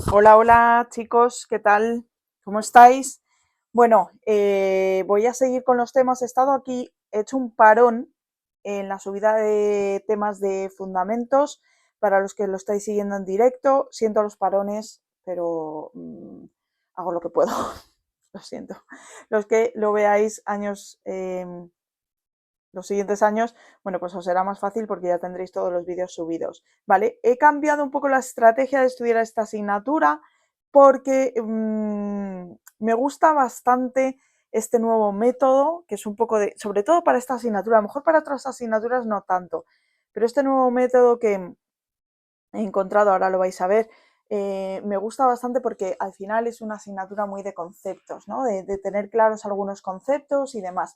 Hola, hola chicos, ¿qué tal? ¿Cómo estáis? Bueno, voy a seguir con los temas. He estado aquí, he hecho un parón en la subida de temas de fundamentos para los que lo estáis siguiendo en directo. Siento los parones, pero hago lo que puedo. Lo siento. Los que lo veáis años, los siguientes años, bueno, pues os será más fácil porque ya tendréis todos los vídeos subidos, ¿vale? He cambiado un poco la estrategia de estudiar esta asignatura porque me gusta bastante este nuevo método, que es un poco de, sobre todo para esta asignatura, a lo mejor para otras asignaturas no tanto, pero este nuevo método que he encontrado, ahora lo vais a ver, me gusta bastante porque al final es una asignatura muy de conceptos, ¿no? De tener claros algunos conceptos y demás.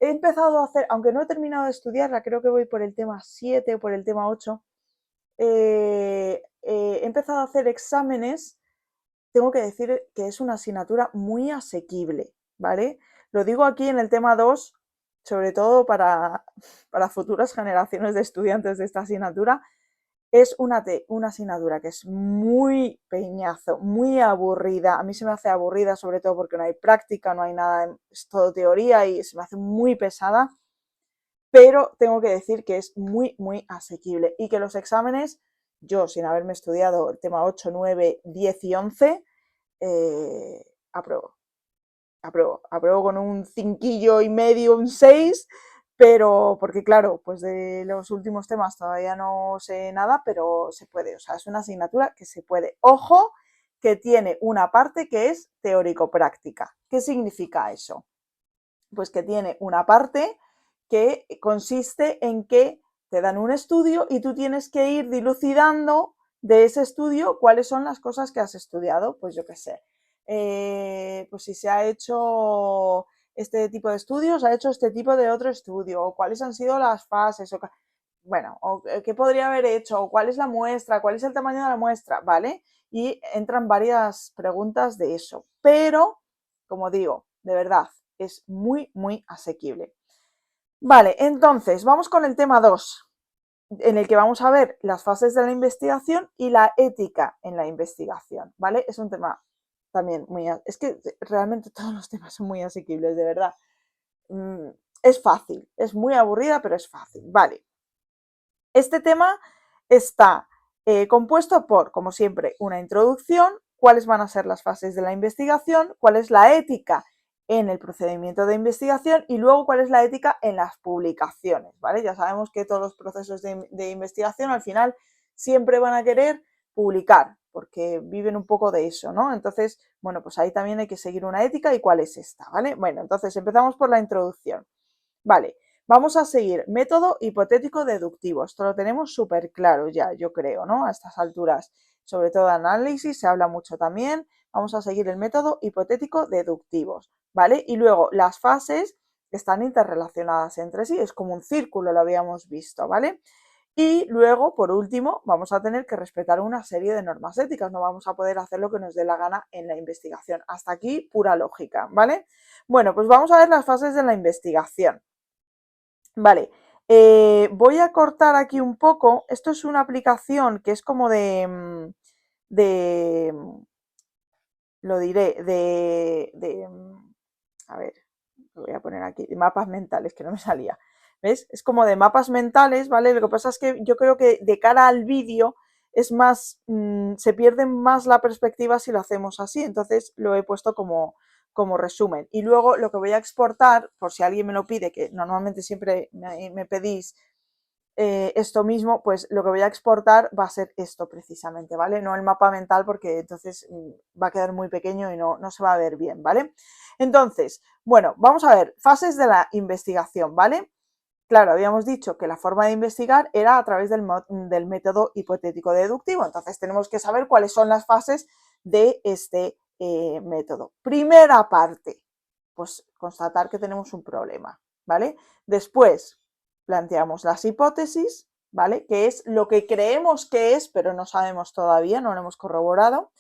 He empezado a hacer, aunque no he terminado de estudiarla, creo que voy por el tema 7 o por el tema 8, he empezado a hacer exámenes. Tengo que decir que es una asignatura muy asequible, ¿vale? Lo digo aquí en el tema 2, sobre todo para futuras generaciones de estudiantes de esta asignatura. Es una asignatura que es muy peñazo, muy aburrida. A mí se me hace aburrida, sobre todo porque no hay práctica, no hay nada, es todo teoría y se me hace muy pesada, pero tengo que decir que es muy, muy asequible y que los exámenes, yo sin haberme estudiado el tema 8, 9, 10 y 11, apruebo. Apruebo con un 5,5, un 6, pero porque claro, pues de los últimos temas todavía no sé nada, pero se puede, o sea, es una asignatura que se puede. Ojo, que tiene una parte que es teórico-práctica. ¿Qué significa eso? Pues que tiene una parte que consiste en que te dan un estudio y tú tienes que ir dilucidando de ese estudio cuáles son las cosas que has estudiado, pues yo qué sé. Pues si se ha hecho este tipo de estudios, ha hecho este tipo de otro estudio, o cuáles han sido las fases, bueno, o qué podría haber hecho, o cuál es la muestra, cuál es el tamaño de la muestra, ¿vale? Y entran varias preguntas de eso. Pero, como digo, de verdad, es muy, muy asequible. Vale, entonces, vamos con el tema 2, en el que vamos a ver las fases de la investigación y la ética en la investigación, ¿vale? Es un tema también muy... Es que realmente todos los temas son muy asequibles, de verdad. Es fácil, es muy aburrida, pero es fácil, ¿vale? Este tema está compuesto por, como siempre, una introducción, cuáles van a ser las fases de la investigación, cuál es la ética en el procedimiento de investigación y luego cuál es la ética en las publicaciones, ¿vale? Ya sabemos que todos los procesos de investigación al final siempre van a querer publicar, porque viven un poco de eso, ¿no? Entonces, bueno, pues ahí también hay que seguir una ética y cuál es esta, ¿vale? Bueno, entonces empezamos por la introducción. Vale, vamos a seguir método hipotético deductivo. Esto lo tenemos súper claro ya, yo creo, ¿no? A estas alturas, sobre todo de análisis, se habla mucho también. Vamos a seguir el método hipotético deductivos, ¿vale? Y luego las fases están interrelacionadas entre sí, es como un círculo, lo habíamos visto, ¿vale? Y luego, por último, vamos a tener que respetar una serie de normas éticas, no vamos a poder hacer lo que nos dé la gana en la investigación. Hasta aquí, pura lógica, ¿vale? Bueno, pues vamos a ver las fases de la investigación. Vale, voy a cortar aquí un poco. Esto es una aplicación que es como de lo diré, a ver, lo voy a poner aquí, de mapas mentales, que no me salía. ¿Ves? Es como de mapas mentales, ¿vale? Lo que pasa es que yo creo que de cara al vídeo es más, se pierde más la perspectiva si lo hacemos así, entonces lo he puesto como resumen. Y luego lo que voy a exportar, por si alguien me lo pide, que normalmente siempre me pedís esto mismo, pues lo que voy a exportar va a ser esto precisamente, ¿vale? No el mapa mental porque entonces va a quedar muy pequeño y no se va a ver bien, ¿vale? Entonces, bueno, vamos a ver, fases de la investigación, ¿vale? Claro, habíamos dicho que la forma de investigar era a través del método hipotético deductivo, entonces tenemos que saber cuáles son las fases de este método. Primera parte, pues constatar que tenemos un problema, ¿vale? Después planteamos las hipótesis, ¿vale? Que es lo que creemos que es, pero no sabemos todavía, no lo hemos corroborado.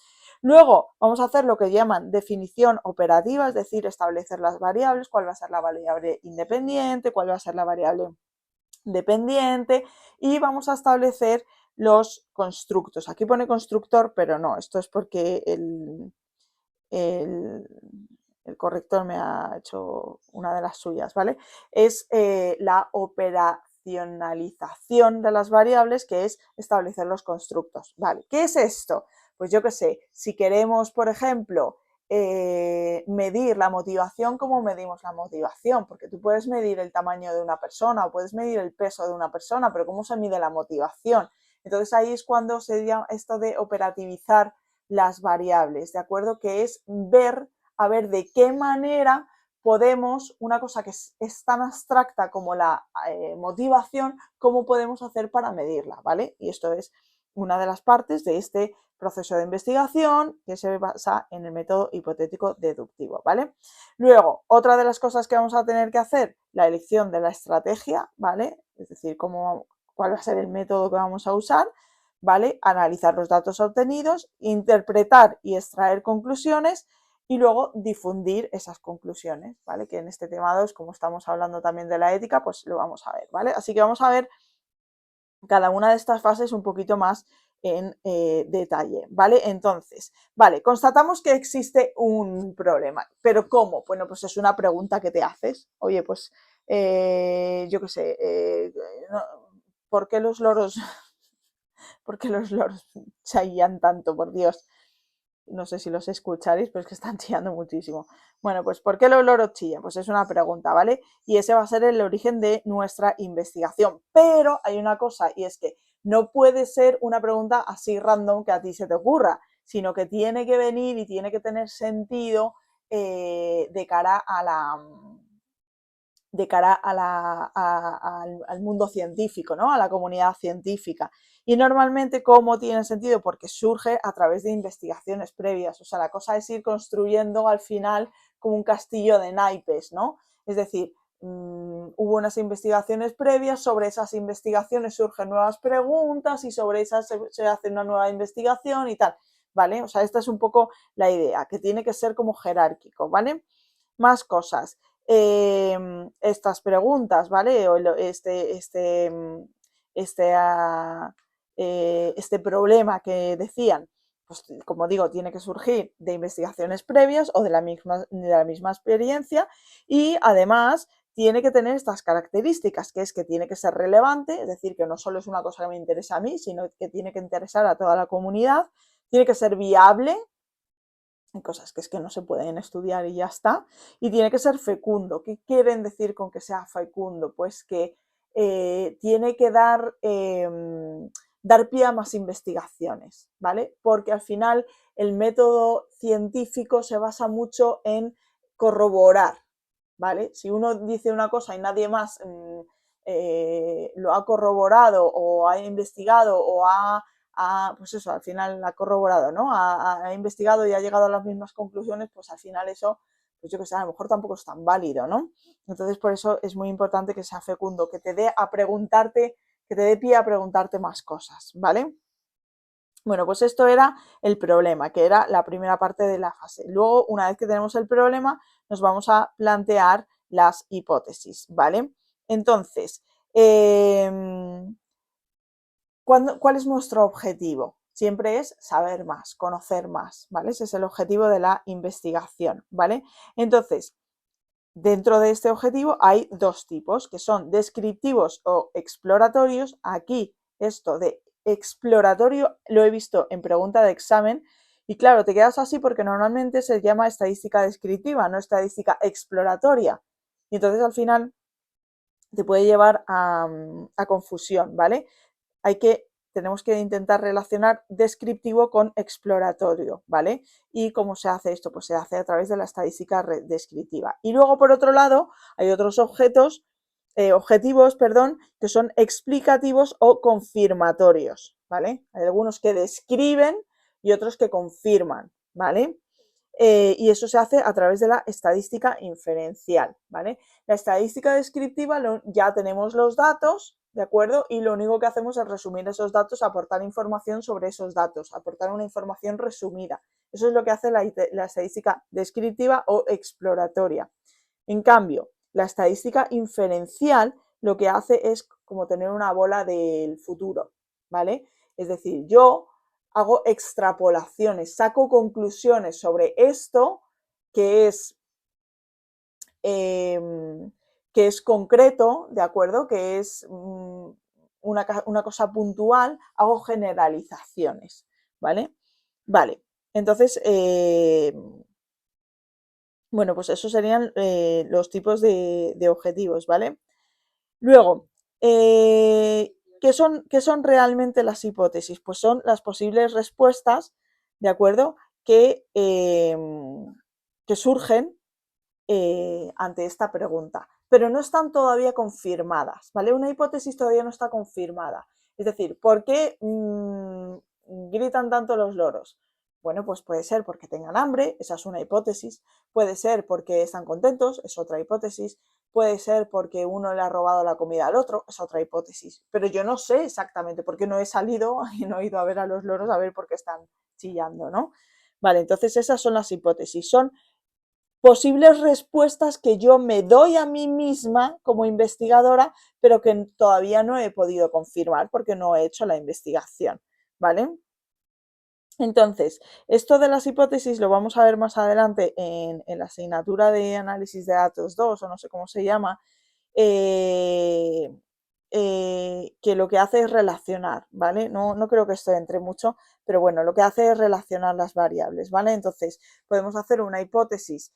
Luego vamos a hacer lo que llaman definición operativa, es decir, establecer las variables, cuál va a ser la variable independiente, cuál va a ser la variable dependiente y vamos a establecer los constructos. Aquí pone constructor, pero no, esto es porque el, el corrector me ha hecho una de las suyas, ¿vale? Es la operacionalización de las variables, que es establecer los constructos, ¿vale? ¿Qué es esto? Pues yo qué sé, si queremos, por ejemplo, medir la motivación, ¿cómo medimos la motivación? Porque tú puedes medir el tamaño de una persona o puedes medir el peso de una persona, pero ¿cómo se mide la motivación? Entonces ahí es cuando se llama esto de operativizar las variables, ¿de acuerdo? Que es ver, a ver de qué manera podemos, una cosa que es tan abstracta como la motivación, cómo podemos hacer para medirla, ¿vale? Y esto es una de las partes de este proceso de investigación que se basa en el método hipotético deductivo, ¿vale? Luego, otra de las cosas que vamos a tener que hacer, la elección de la estrategia, ¿vale? Es decir, cuál va a ser el método que vamos a usar, ¿vale? Analizar los datos obtenidos, interpretar y extraer conclusiones y luego difundir esas conclusiones, ¿vale? Que en este tema 2, como estamos hablando también de la ética, pues lo vamos a ver, ¿vale? Así que vamos a ver cada una de estas fases un poquito más en detalle, ¿vale? Entonces, vale, constatamos que existe un problema, pero ¿cómo? Bueno, pues es una pregunta que te haces. Oye, pues yo qué sé, no, ¿por qué los loros porque los loros chillan tanto, por Dios? No sé si los escucharéis, pero es que están chillando muchísimo. Bueno, pues ¿por qué los loros chillan? Pues es una pregunta, ¿vale? Y ese va a ser el origen de nuestra investigación. Pero hay una cosa, y es que no puede ser una pregunta así random que a ti se te ocurra, sino que tiene que venir y tiene que tener sentido de cara a la al mundo científico, ¿no? A la comunidad científica. Y normalmente, ¿cómo tiene sentido? Porque surge a través de investigaciones previas. O sea, la cosa es ir construyendo al final como un castillo de naipes, ¿no? Es decir, hubo unas investigaciones previas, sobre esas investigaciones surgen nuevas preguntas y sobre esas se hace una nueva investigación y tal, ¿vale? O sea, esta es un poco la idea, que tiene que ser como jerárquico, ¿vale? Más cosas. Estas preguntas, ¿vale? O este problema que decían, pues como digo, tiene que surgir de investigaciones previas o de la misma experiencia y además tiene que tener estas características, que es que tiene que ser relevante, es decir, que no solo es una cosa que me interesa a mí, sino que tiene que interesar a toda la comunidad, tiene que ser viable, hay cosas que es que no se pueden estudiar y ya está, y tiene que ser fecundo. ¿Qué quieren decir con que sea fecundo? Pues que tiene que dar pie a más investigaciones, ¿vale? Porque al final el método científico se basa mucho en corroborar, ¿vale? Si uno dice una cosa y nadie más lo ha corroborado o ha investigado o pues eso, al final ha corroborado, ¿no? Ha investigado y ha llegado a las mismas conclusiones, pues al final eso, pues yo que sé, a lo mejor tampoco es tan válido, ¿no? Entonces por eso es muy importante que sea fecundo, que te dé a preguntarte, que te dé pie a preguntarte más cosas, ¿vale? Bueno, pues esto era el problema, que era la primera parte de la fase. Luego, una vez que tenemos el problema, nos vamos a plantear las hipótesis, ¿vale? Entonces, ¿cuál es nuestro objetivo? Siempre es saber más, conocer más, ¿vale? Ese es el objetivo de la investigación, ¿vale? Entonces, dentro de este objetivo hay dos tipos, que son descriptivos o exploratorios. Aquí, esto de exploratorio lo he visto en pregunta de examen y claro, te quedas así porque normalmente se llama estadística descriptiva, no estadística exploratoria. Y entonces al final te puede llevar a confusión, ¿vale? Tenemos que intentar relacionar descriptivo con exploratorio, ¿vale? ¿Y cómo se hace esto? Pues se hace a través de la estadística descriptiva. Y luego, por otro lado, hay otros objetivos, que son explicativos o confirmatorios, ¿vale? Hay algunos que describen y otros que confirman, ¿vale? Y eso se hace a través de la estadística inferencial, ¿vale? La estadística descriptiva ya tenemos los datos, ¿de acuerdo? Y lo único que hacemos es resumir esos datos, aportar información sobre esos datos, aportar una información resumida. Eso es lo que hace la estadística descriptiva o exploratoria. En cambio, la estadística inferencial lo que hace es como tener una bola del futuro, ¿vale? Es decir, yo hago extrapolaciones, saco conclusiones sobre esto que es, que es concreto, ¿de acuerdo? Que es una cosa puntual, hago generalizaciones, ¿vale? Vale, entonces, bueno, pues esos serían los tipos de objetivos, ¿vale? Luego, ¿qué son realmente las hipótesis? Pues son las posibles respuestas, ¿de acuerdo? Que surgen ante esta pregunta, pero no están todavía confirmadas, ¿vale? Una hipótesis todavía no está confirmada. Es decir, ¿por qué gritan tanto los loros? Bueno, pues puede ser porque tengan hambre, esa es una hipótesis, puede ser porque están contentos, es otra hipótesis, puede ser porque uno le ha robado la comida al otro, es otra hipótesis, pero yo no sé exactamente por qué no he salido y no he ido a ver a los loros a ver por qué están chillando, ¿no? Vale, entonces esas son las hipótesis, son posibles respuestas que yo me doy a mí misma como investigadora, pero que todavía no he podido confirmar porque no he hecho la investigación, ¿vale? Entonces, esto de las hipótesis lo vamos a ver más adelante en la asignatura de análisis de datos 2 o no sé cómo se llama, eh, que lo que hace es relacionar, ¿vale? No creo que esto entre mucho, pero bueno, lo que hace es relacionar las variables, ¿vale? Entonces, podemos hacer una hipótesis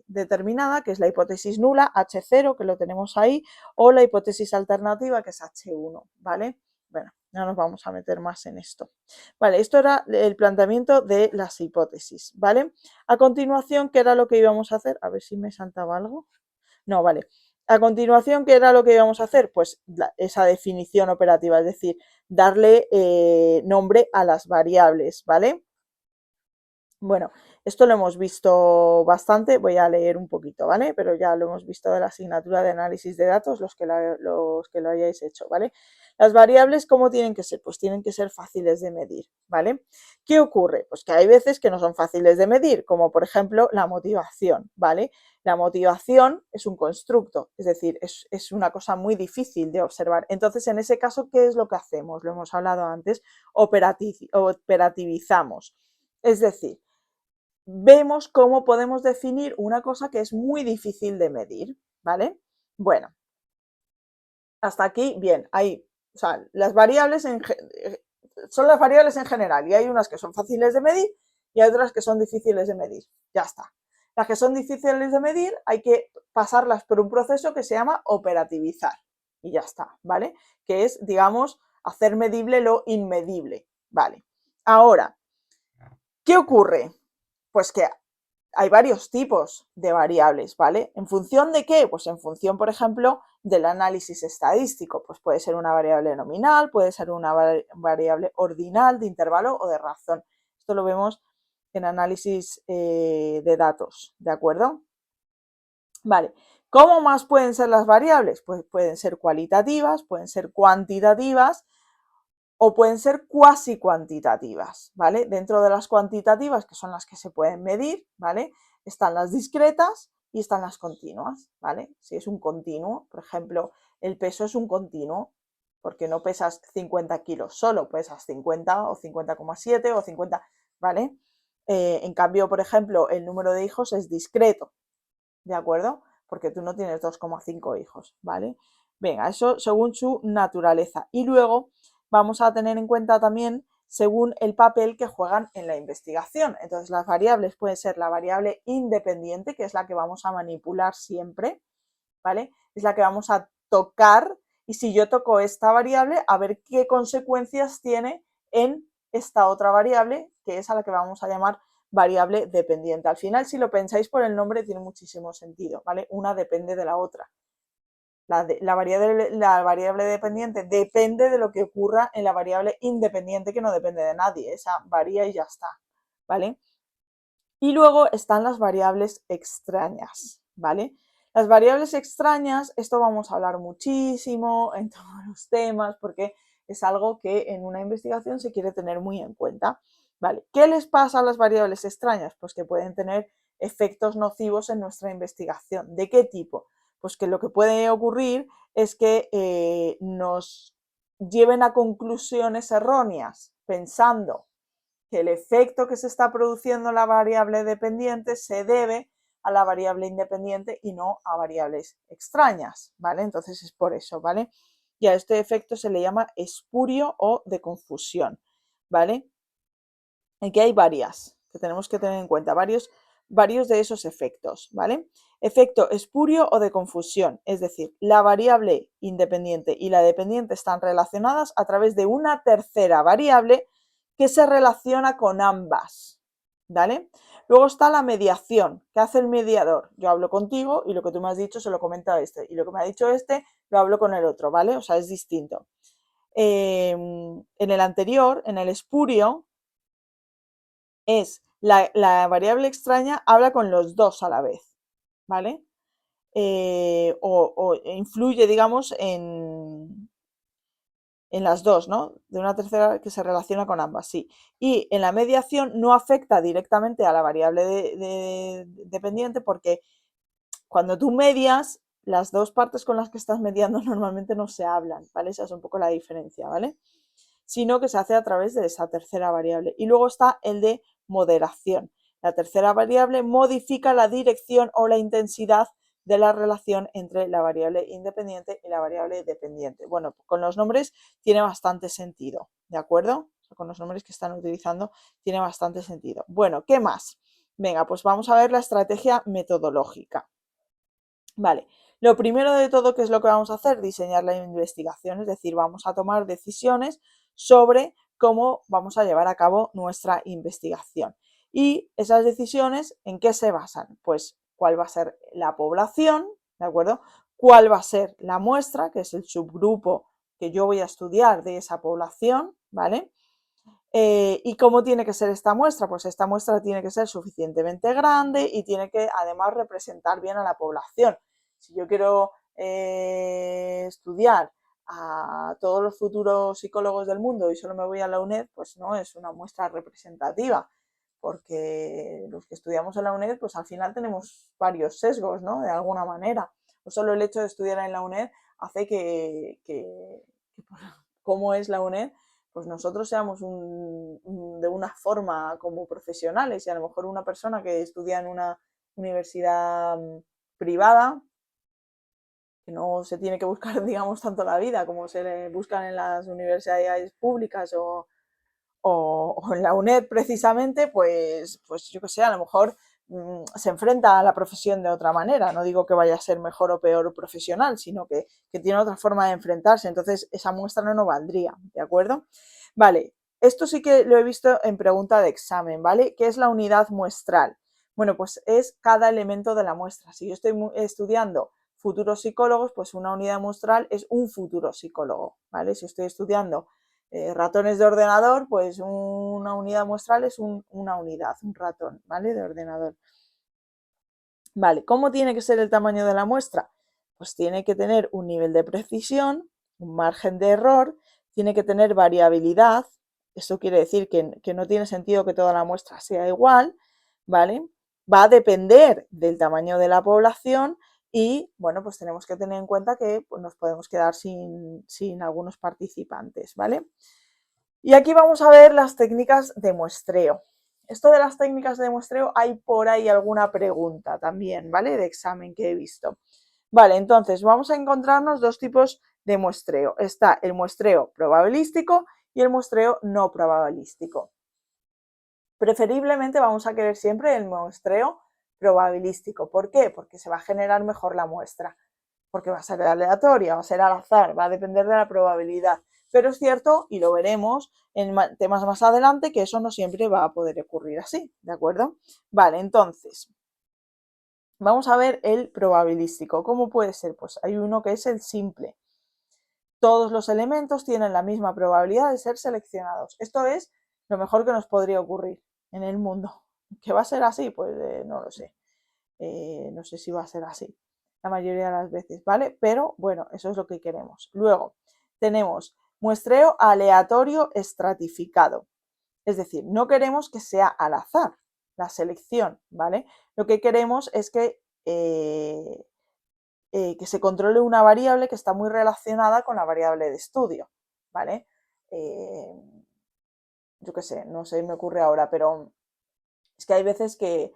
determinada, que es la hipótesis nula, H0, que lo tenemos ahí, o la hipótesis alternativa, que es H1, ¿vale? Bueno, no nos vamos a meter más en esto. Vale, esto era el planteamiento de las hipótesis, ¿vale? A continuación, ¿qué era lo que íbamos a hacer? A ver si me saltaba algo. No, vale. A continuación, ¿qué era lo que íbamos a hacer? Pues esa definición operativa, es decir, darle nombre a las variables, ¿vale? Bueno, esto lo hemos visto bastante, voy a leer un poquito, ¿vale? Pero ya lo hemos visto de la asignatura de análisis de datos, los que lo hayáis hecho, ¿vale? Las variables, ¿cómo tienen que ser? Pues tienen que ser fáciles de medir, ¿vale? ¿Qué ocurre? Pues que hay veces que no son fáciles de medir, como por ejemplo la motivación, ¿vale? La motivación es un constructo, es decir, es una cosa muy difícil de observar. Entonces, en ese caso, ¿qué es lo que hacemos? Lo hemos hablado antes, operativizamos. Es decir, vemos cómo podemos definir una cosa que es muy difícil de medir, ¿vale? Bueno, hasta aquí, bien, hay, o sea, las variables son las variables en general y hay unas que son fáciles de medir y hay otras que son difíciles de medir, ya está. Las que son difíciles de medir hay que pasarlas por un proceso que se llama operativizar y ya está, ¿vale? Que es, digamos, hacer medible lo inmedible, ¿vale? Ahora, ¿qué ocurre? Pues que hay varios tipos de variables, ¿vale? ¿En función de qué? Pues en función, por ejemplo, del análisis estadístico. Pues puede ser una variable nominal, puede ser una variable ordinal, de intervalo o de razón. Esto lo vemos en análisis de datos, ¿de acuerdo? Vale. ¿Cómo más pueden ser las variables? Pues pueden ser cualitativas, pueden ser cuantitativas, o pueden ser cuasi cuantitativas, ¿vale? Dentro de las cuantitativas, que son las que se pueden medir, ¿vale? Están las discretas y están las continuas, ¿vale? Si es un continuo, por ejemplo, el peso es un continuo, porque no pesas 50 kilos solo, pesas 50 o 50,7 o 50, ¿vale? En cambio, por ejemplo, el número de hijos es discreto, ¿de acuerdo? Porque tú no tienes 2,5 hijos, ¿vale? Venga, eso según su naturaleza. Y luego vamos a tener en cuenta también según el papel que juegan en la investigación. Entonces, las variables pueden ser la variable independiente, que es la que vamos a manipular siempre, ¿vale? Es la que vamos a tocar y si yo toco esta variable, a ver qué consecuencias tiene en esta otra variable, que es a la que vamos a llamar variable dependiente. Al final, si lo pensáis por el nombre, tiene muchísimo sentido, ¿vale? Una depende de la otra. La variable dependiente depende de lo que ocurra en la variable independiente, que no depende de nadie. Esa varía y ya está, ¿vale? Y luego están las variables extrañas, ¿vale? Las variables extrañas, esto vamos a hablar muchísimo en todos los temas porque es algo que en una investigación se quiere tener muy en cuenta, ¿vale? ¿Qué les pasa a las variables extrañas? Pues que pueden tener efectos nocivos en nuestra investigación. ¿De qué tipo? Pues que lo que puede ocurrir es que nos lleven a conclusiones erróneas, pensando que el efecto que se está produciendo en la variable dependiente se debe a la variable independiente y no a variables extrañas, ¿vale? Entonces es por eso, ¿vale? Y a este efecto se le llama espurio o de confusión, ¿vale? Aquí hay varias que tenemos que tener en cuenta, varios de esos efectos, ¿vale? Efecto espurio o de confusión, es decir, la variable independiente y la dependiente están relacionadas a través de una tercera variable que se relaciona con ambas, ¿vale? Luego está la mediación. ¿Qué hace el mediador? Yo hablo contigo y lo que tú me has dicho se lo comento a este, y lo que me ha dicho este lo hablo con el otro, ¿vale? O sea, es distinto. En el anterior, en el espurio, es la variable extraña habla con los dos a la vez, ¿vale? O influye, digamos, en las dos, ¿no? De una tercera que se relaciona con ambas, sí. Y en la mediación no afecta directamente a la variable dependiente porque cuando tú medias, las dos partes con las que estás mediando normalmente no se hablan, ¿vale? Esa es un poco la diferencia, ¿vale? Sino que se hace a través de esa tercera variable. Y luego está el de moderación. La tercera variable modifica la dirección o la intensidad de la relación entre la variable independiente y la variable dependiente. Bueno, con los nombres tiene bastante sentido, ¿de acuerdo? Con los nombres que están utilizando tiene bastante sentido. Bueno, ¿qué más? Venga, pues vamos a ver la estrategia metodológica. Vale, lo primero de todo, ¿qué es lo que vamos a hacer? Diseñar la investigación, es decir, vamos a tomar decisiones sobre cómo vamos a llevar a cabo nuestra investigación. Y esas decisiones, ¿en qué se basan? Pues cuál va a ser la población, ¿de acuerdo? Cuál va a ser la muestra, que es el subgrupo que yo voy a estudiar de esa población, ¿vale? ¿Y cómo tiene que ser esta muestra? Pues esta muestra tiene que ser suficientemente grande y tiene que además representar bien a la población. Si yo quiero estudiar a todos los futuros psicólogos del mundo y solo me voy a la UNED, pues no es una muestra representativa, porque los que estudiamos en la UNED, pues al final tenemos varios sesgos, ¿no? De alguna manera. O solo el hecho de estudiar en la UNED hace que cómo es la UNED, pues nosotros seamos de una forma como profesionales y a lo mejor una persona que estudia en una universidad privada, que no se tiene que buscar, digamos, tanto la vida como se le buscan en las universidades públicas o en la UNED precisamente, pues yo que sé, a lo mejor se enfrenta a la profesión de otra manera. No digo que vaya a ser mejor o peor profesional, sino que tiene otra forma de enfrentarse. Entonces, esa muestra no valdría, ¿de acuerdo? Vale, esto sí que lo he visto en pregunta de examen, ¿vale? ¿Qué es la unidad muestral? Bueno, pues es cada elemento de la muestra. Si yo estoy estudiando futuros psicólogos, pues una unidad muestral es un futuro psicólogo, ¿vale? Si estoy estudiando ratones de ordenador, pues una unidad muestral es una unidad, un ratón, ¿vale? De ordenador. Vale, ¿cómo tiene que ser el tamaño de la muestra? Pues tiene que tener un nivel de precisión, un margen de error, tiene que tener variabilidad, eso quiere decir que no tiene sentido que toda la muestra sea igual, ¿vale? Va a depender del tamaño de la población y, bueno, pues tenemos que tener en cuenta que pues, nos podemos quedar sin algunos participantes, ¿vale? Y aquí vamos a ver las técnicas de muestreo. Esto de las técnicas de muestreo, hay por ahí alguna pregunta también, ¿vale? De examen que he visto. Vale, entonces vamos a encontrarnos dos tipos de muestreo. Está el muestreo probabilístico y el muestreo no probabilístico. Preferiblemente vamos a querer siempre el muestreo probabilístico. ¿Por qué? Porque se va a generar mejor la muestra. Porque va a ser aleatoria, va a ser al azar, va a depender de la probabilidad. Pero es cierto, y lo veremos en temas más adelante, que eso no siempre va a poder ocurrir así, ¿de acuerdo? Vale, entonces, vamos a ver el probabilístico. ¿Cómo puede ser? Pues hay uno que es el simple. Todos los elementos tienen la misma probabilidad de ser seleccionados. Esto es lo mejor que nos podría ocurrir en el mundo. ¿Que va a ser así? Pues no lo sé. No sé si va a ser así la mayoría de las veces, ¿vale? Pero bueno, eso es lo que queremos. Luego tenemos muestreo aleatorio estratificado. Es decir, no queremos que sea al azar la selección, ¿vale? Lo que queremos es que se controle una variable que está muy relacionada con la variable de estudio. ¿vale? Yo qué sé, no se me ocurre ahora, pero es que hay veces que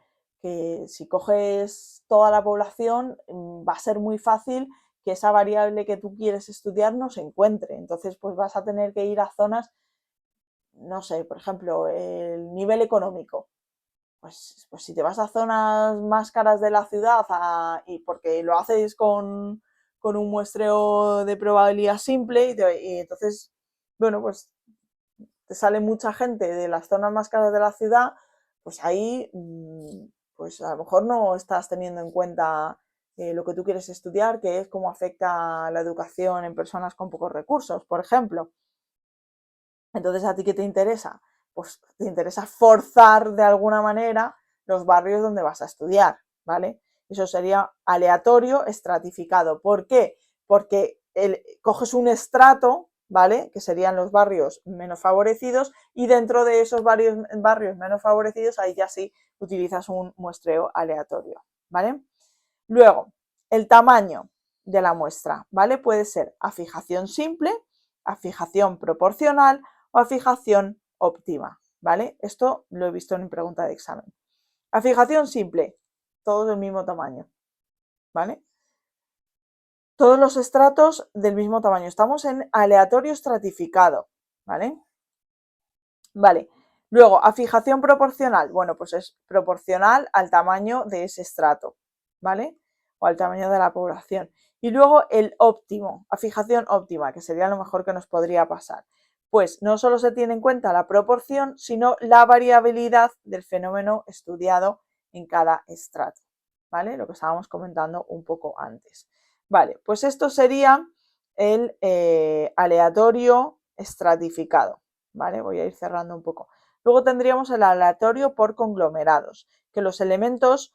si coges toda la población va a ser muy fácil que esa variable que tú quieres estudiar no se encuentre. Entonces, pues vas a tener que ir a zonas, no sé, por ejemplo, el nivel económico. Pues si te vas a zonas más caras de la ciudad y porque lo haces con un muestreo de probabilidad simple y entonces, bueno, pues te sale mucha gente de las zonas más caras de la ciudad, pues ahí pues a lo mejor no estás teniendo en cuenta lo que tú quieres estudiar, que es cómo afecta la educación en personas con pocos recursos, por ejemplo. Entonces, ¿a ti qué te interesa? Pues te interesa forzar de alguna manera los barrios donde vas a estudiar, ¿vale? Eso sería aleatorio estratificado. ¿Por qué? Porque coges un estrato, ¿vale? Que serían los barrios menos favorecidos y dentro de esos barrios menos favorecidos, ahí ya sí utilizas un muestreo aleatorio, ¿vale? Luego, el tamaño de la muestra, ¿vale? Puede ser a fijación simple, a fijación proporcional o a fijación óptima, ¿vale? Esto lo he visto en pregunta de examen. A fijación simple, todos del mismo tamaño, ¿vale? Todos los estratos del mismo tamaño. Estamos en aleatorio estratificado, ¿vale? Vale. Luego, a fijación proporcional, bueno, pues es proporcional al tamaño de ese estrato, ¿vale? O al tamaño de la población. Y luego el óptimo, a fijación óptima, que sería lo mejor que nos podría pasar. Pues no solo se tiene en cuenta la proporción, sino la variabilidad del fenómeno estudiado en cada estrato, ¿vale? Lo que estábamos comentando un poco antes. Vale, pues esto sería el aleatorio estratificado, ¿vale? Voy a ir cerrando un poco. Luego tendríamos el aleatorio por conglomerados, que los elementos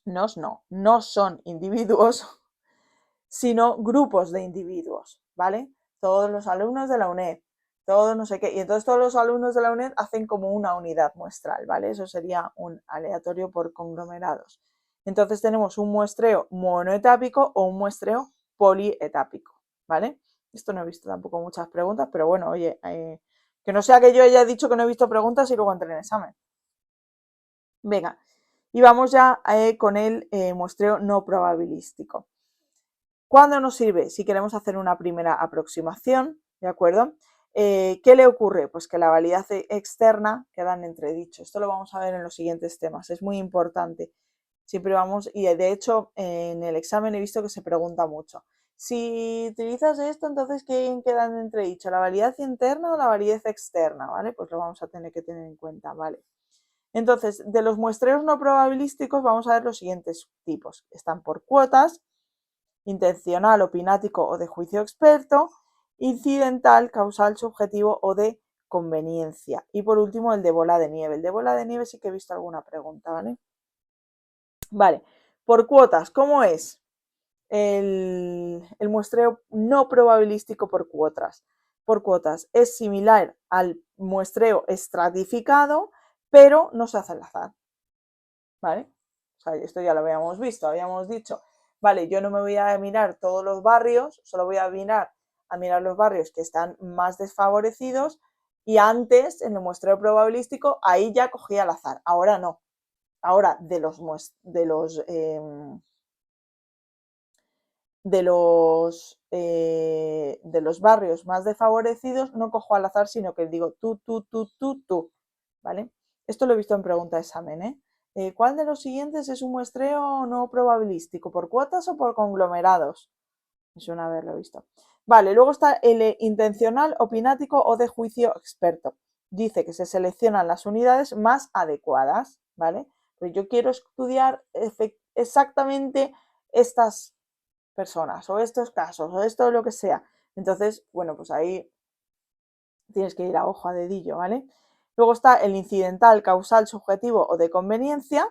no son individuos, sino grupos de individuos, ¿vale? Todos los alumnos de la UNED, todos no sé qué, y entonces todos los alumnos de la UNED hacen como una unidad muestral, ¿vale? Eso sería un aleatorio por conglomerados. Entonces tenemos un muestreo monoetápico o un muestreo polietápico, ¿vale? Esto no he visto tampoco muchas preguntas, pero bueno, oye, que no sea que yo haya dicho que no he visto preguntas y luego entré en examen. Venga, y vamos ya con el muestreo no probabilístico. ¿Cuándo nos sirve? Si queremos hacer una primera aproximación, ¿de acuerdo? ¿Qué le ocurre? Pues que la validad externa queda en entredicho. Esto lo vamos a ver en los siguientes temas, es muy importante. Siempre vamos, y de hecho en el examen he visto que se pregunta mucho. Si utilizas esto, entonces ¿qué queda en entredicho? ¿La validez interna o la validez externa? ¿Vale? Pues lo vamos a tener que tener en cuenta, ¿vale? Entonces, de los muestreos no probabilísticos vamos a ver los siguientes tipos. Están por cuotas, intencional, opinático o de juicio experto, incidental, causal, subjetivo o de conveniencia. Y por último, el de bola de nieve. El de bola de nieve sí que he visto alguna pregunta, ¿vale? Vale, por cuotas, ¿cómo es el muestreo no probabilístico por cuotas? Por cuotas es similar al muestreo estratificado, pero no se hace al azar, ¿vale? O sea, esto ya lo habíamos visto, habíamos dicho, vale, yo no me voy a mirar todos los barrios, solo voy a mirar los barrios que están más desfavorecidos y antes, en el muestreo probabilístico, ahí ya cogía al azar, ahora no. Ahora, de los barrios más desfavorecidos no cojo al azar, sino que digo tú, ¿vale? Esto lo he visto en pregunta de examen, ¿eh? ¿Cuál de los siguientes es un muestreo no probabilístico? ¿Por cuotas o por conglomerados? Me suena haberlo visto. Vale, luego está el intencional, opinático o de juicio experto. Dice que se seleccionan las unidades más adecuadas, ¿vale? Pero yo quiero estudiar exactamente estas personas o estos casos o esto lo que sea. Entonces, bueno, pues ahí tienes que ir a ojo a dedillo, ¿vale? Luego está el incidental, causal, subjetivo o de conveniencia,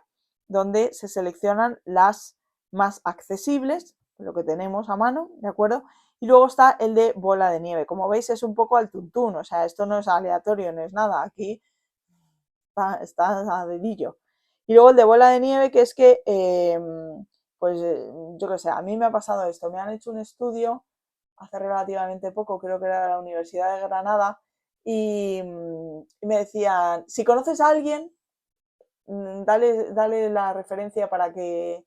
donde se seleccionan las más accesibles, lo que tenemos a mano, ¿de acuerdo? Y luego está el de bola de nieve. Como veis, es un poco al tuntún, o sea, esto no es aleatorio, no es nada, aquí está a dedillo. Y luego el de bola de nieve, que es que, pues yo qué sé, a mí me ha pasado esto, me han hecho un estudio hace relativamente poco, creo que era de la Universidad de Granada, y me decían, si conoces a alguien, dale la referencia para que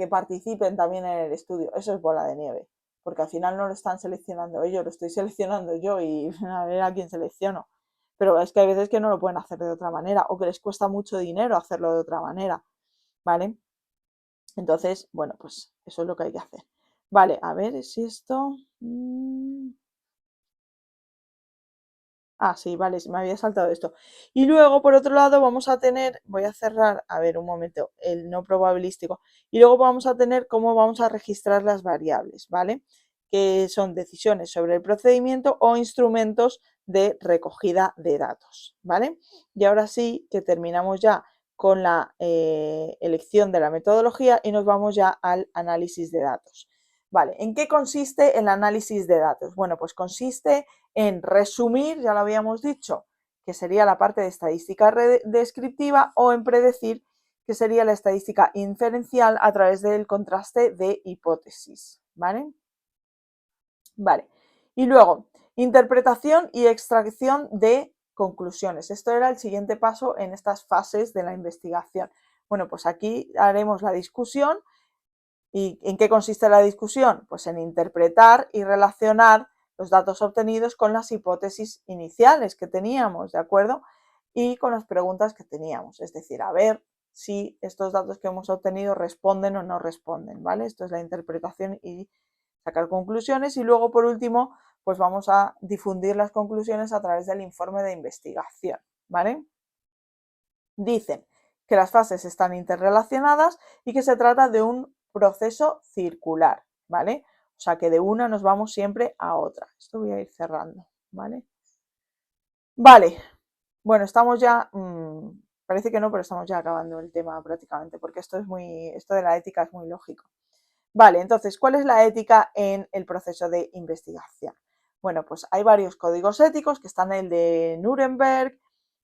participen también en el estudio. Eso es bola de nieve, porque al final no lo están seleccionando ellos, lo estoy seleccionando yo y a ver a quién selecciono. Pero es que hay veces que no lo pueden hacer de otra manera o que les cuesta mucho dinero hacerlo de otra manera, ¿vale? Entonces, bueno, pues eso es lo que hay que hacer. Vale, a ver si esto... Ah, sí, vale, me había saltado esto. Y luego, por otro lado, vamos a tener, voy a cerrar, a ver, un momento, el no probabilístico. Y luego vamos a tener cómo vamos a registrar las variables, ¿vale? Que son decisiones sobre el procedimiento o instrumentos de recogida de datos, ¿vale? Y ahora sí que terminamos ya con la elección de la metodología y nos vamos ya al análisis de datos. Vale, ¿en qué consiste el análisis de datos? Bueno, pues consiste en resumir, ya lo habíamos dicho, que sería la parte de estadística descriptiva, o en predecir, que sería la estadística inferencial a través del contraste de hipótesis, ¿vale? Vale. Y luego, interpretación y extracción de conclusiones. Esto era el siguiente paso en estas fases de la investigación. Bueno, pues aquí haremos la discusión. ¿Y en qué consiste la discusión? Pues en interpretar y relacionar los datos obtenidos con las hipótesis iniciales que teníamos, ¿de acuerdo? Y con las preguntas que teníamos, es decir, a ver si estos datos que hemos obtenido responden o no responden, ¿vale? Esto es la interpretación y sacar conclusiones. Y luego, por último, pues vamos a difundir las conclusiones a través del informe de investigación, ¿vale? Dicen que las fases están interrelacionadas y que se trata de un proceso circular, ¿vale? O sea que de una nos vamos siempre a otra. Esto voy a ir cerrando, ¿vale? Vale, bueno, estamos ya, parece que no, pero estamos ya acabando el tema prácticamente, porque esto de la ética es muy lógico. Vale, entonces, ¿cuál es la ética en el proceso de investigación? Bueno, pues hay varios códigos éticos, que están el de Nuremberg,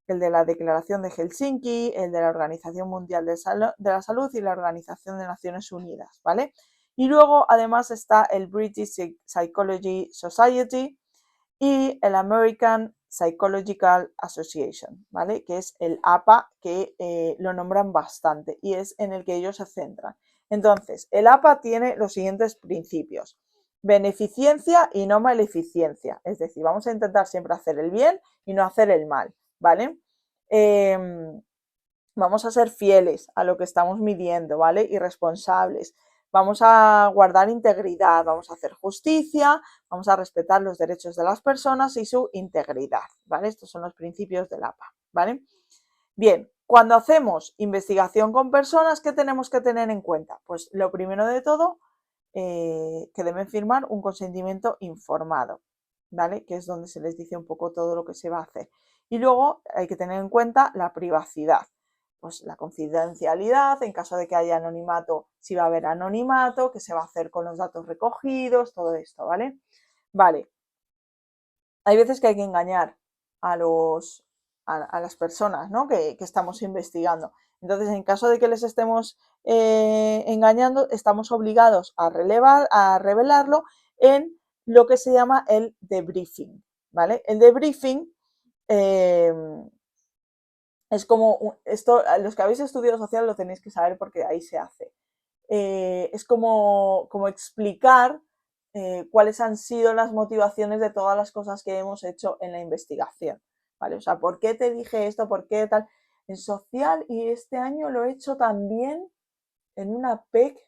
el de la Declaración de Helsinki, el de la Organización Mundial de la Salud y la Organización de Naciones Unidas, ¿vale? Y luego, además, está el British Psychology Society y el American Psychological Association, ¿vale? Que es el APA, que lo nombran bastante y es en el que ellos se centran. Entonces, el APA tiene los siguientes principios: beneficencia y no maleficencia, es decir, vamos a intentar siempre hacer el bien y no hacer el mal, ¿vale? Vamos a ser fieles a lo que estamos midiendo, ¿vale? Y responsables. Vamos a guardar integridad, vamos a hacer justicia, vamos a respetar los derechos de las personas y su integridad, ¿vale? Estos son los principios del APA, ¿vale? Bien, cuando hacemos investigación con personas, ¿qué tenemos que tener en cuenta? Pues lo primero de todo, que deben firmar un consentimiento informado, ¿vale? Que es donde se les dice un poco todo lo que se va a hacer. Y luego hay que tener en cuenta la privacidad, pues la confidencialidad, en caso de que haya anonimato, si va a haber anonimato, qué se va a hacer con los datos recogidos, todo esto, ¿vale? Vale, hay veces que hay que engañar a las personas, ¿no? que estamos investigando. Entonces, en caso de que les estemos engañando, estamos obligados a revelarlo en lo que se llama el debriefing, ¿vale? El debriefing eh, es como, esto, los que habéis estudiado social lo tenéis que saber porque ahí se hace. Es como explicar cuáles han sido las motivaciones de todas las cosas que hemos hecho en la investigación, ¿vale? O sea, ¿por qué te dije esto? ¿Por qué tal? En social, y este año lo he hecho también en una PEC.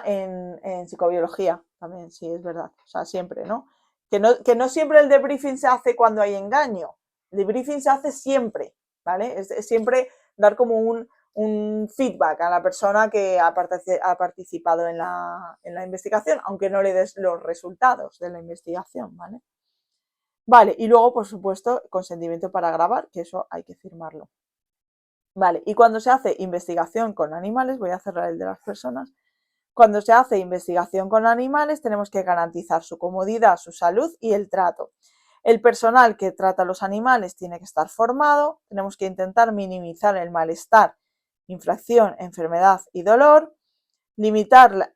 En psicobiología también, sí, es verdad. O sea, siempre, ¿no? Que no siempre el debriefing se hace cuando hay engaño. El debriefing se hace siempre, ¿vale? Es siempre dar como un feedback a la persona que ha participado en la investigación, aunque no le des los resultados de la investigación, ¿vale? Vale, y luego, por supuesto, consentimiento para grabar, que eso hay que firmarlo. Vale, y cuando se hace investigación con animales, voy a cerrar el de las personas. Cuando se hace investigación con animales, tenemos que garantizar su comodidad, su salud y el trato. El personal que trata a los animales tiene que estar formado, tenemos que intentar minimizar el malestar, infracción, enfermedad y dolor, limitar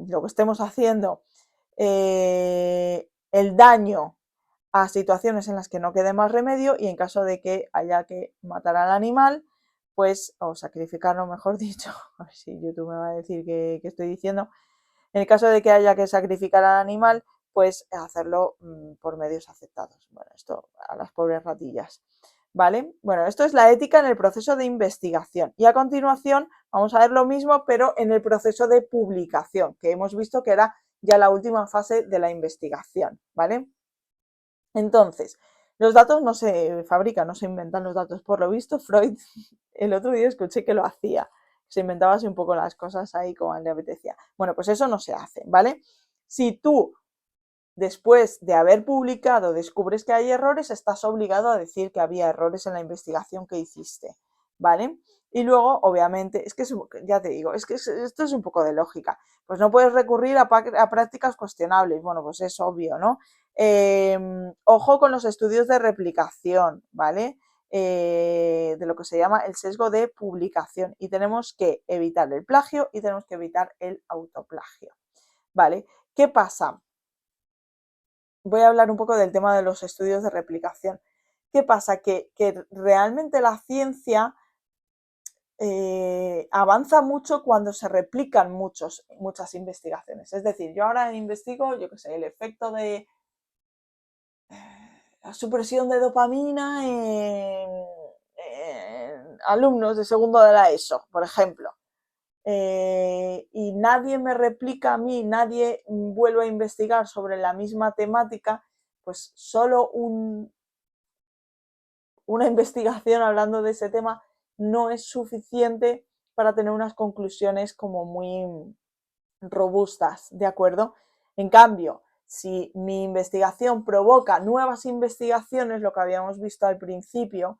lo que estemos haciendo, el daño a situaciones en las que no quede más remedio, y en caso de que haya que matar al animal, pues, o sacrificarlo, mejor dicho, a ver si YouTube me va a decir que estoy diciendo, en el caso de que haya que sacrificar al animal, pues hacerlo por medios aceptados. Bueno, esto a las pobres ratillas. ¿Vale? Bueno, esto es la ética en el proceso de investigación. Y a continuación vamos a ver lo mismo, pero en el proceso de publicación, que hemos visto que era ya la última fase de la investigación, ¿vale? Entonces, los datos no se fabrican, no se inventan los datos. Por lo visto, Freud, el otro día escuché que lo hacía. Se inventaba así un poco las cosas ahí como le apetecía. Bueno, pues eso no se hace, ¿vale? Si tú, después de haber publicado, descubres que hay errores, estás obligado a decir que había errores en la investigación que hiciste, ¿vale? Y luego, obviamente, es que ya te digo, es que esto es un poco de lógica. Pues no puedes recurrir a prácticas cuestionables. Bueno, pues es obvio, ¿no? Ojo con los estudios de replicación, ¿vale? De lo que se llama el sesgo de publicación. Y tenemos que evitar el plagio y tenemos que evitar el autoplagio, ¿vale? ¿Qué pasa? Voy a hablar un poco del tema de los estudios de replicación. ¿Qué pasa? Que realmente la ciencia avanza mucho cuando se replican muchas investigaciones. Es decir, yo ahora investigo, yo qué sé, el efecto de la supresión de dopamina en alumnos de segundo de la ESO, por ejemplo. Y nadie me replica a mí, nadie vuelve a investigar sobre la misma temática, pues solo una investigación hablando de ese tema no es suficiente para tener unas conclusiones como muy robustas, ¿de acuerdo? En cambio, si mi investigación provoca nuevas investigaciones, lo que habíamos visto al principio,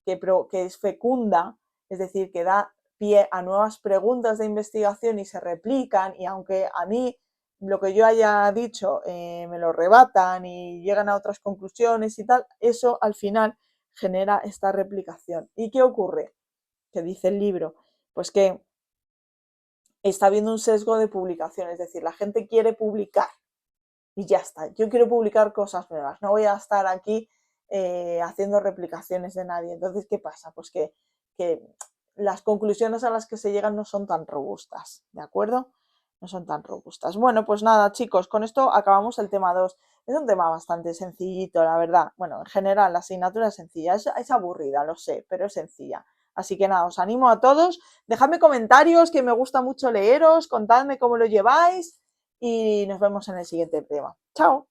que es fecunda, es decir, que da pie a nuevas preguntas de investigación y se replican, y aunque a mí lo que yo haya dicho me lo rebatan y llegan a otras conclusiones y tal, eso al final genera esta replicación. ¿Y qué ocurre? Que dice el libro, pues que está habiendo un sesgo de publicación, es decir, la gente quiere publicar y ya está. Yo quiero publicar cosas nuevas, no voy a estar aquí haciendo replicaciones de nadie. Entonces, ¿qué pasa? Pues que las conclusiones a las que se llegan no son tan robustas, ¿de acuerdo? No son tan robustas. Bueno, pues nada, chicos, con esto acabamos el tema 2. Es un tema bastante sencillito, la verdad. Bueno, en general, la asignatura es sencilla. Es aburrida, lo sé, pero es sencilla. Así que nada, os animo a todos. Dejadme comentarios, que me gusta mucho leeros, contadme cómo lo lleváis y nos vemos en el siguiente tema. ¡Chao!